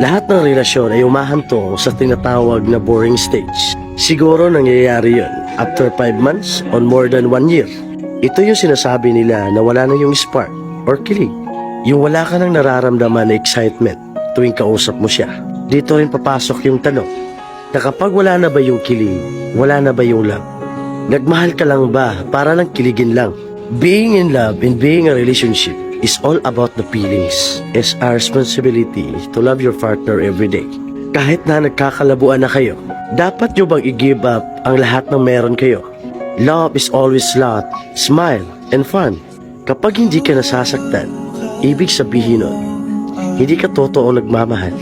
Lahat ng relasyon ay umahantong sa tinatawag na boring stage. Siguro nangyayari yun after 5 months on more than 1 year. Ito yung sinasabi nila na wala na yung spark or kilig. Yung wala ka nang nararamdaman na excitement tuwing kausap mo siya. Dito rin papasok yung tanong na kapag wala na ba yung kilig, wala na ba yung love? Nagmahal ka lang ba para lang kiligin lang? Being in love and being a relationship is all about the feelings. It's our responsibility to love your partner every day. Kahit na nagkakalabuan na kayo, dapat nyo bang i-give up ang lahat ng meron kayo? Love is always laugh, smile, and fun. Kapag hindi ka nasasaktan, ibig sabihin nun, hindi ka totoong nagmamahal.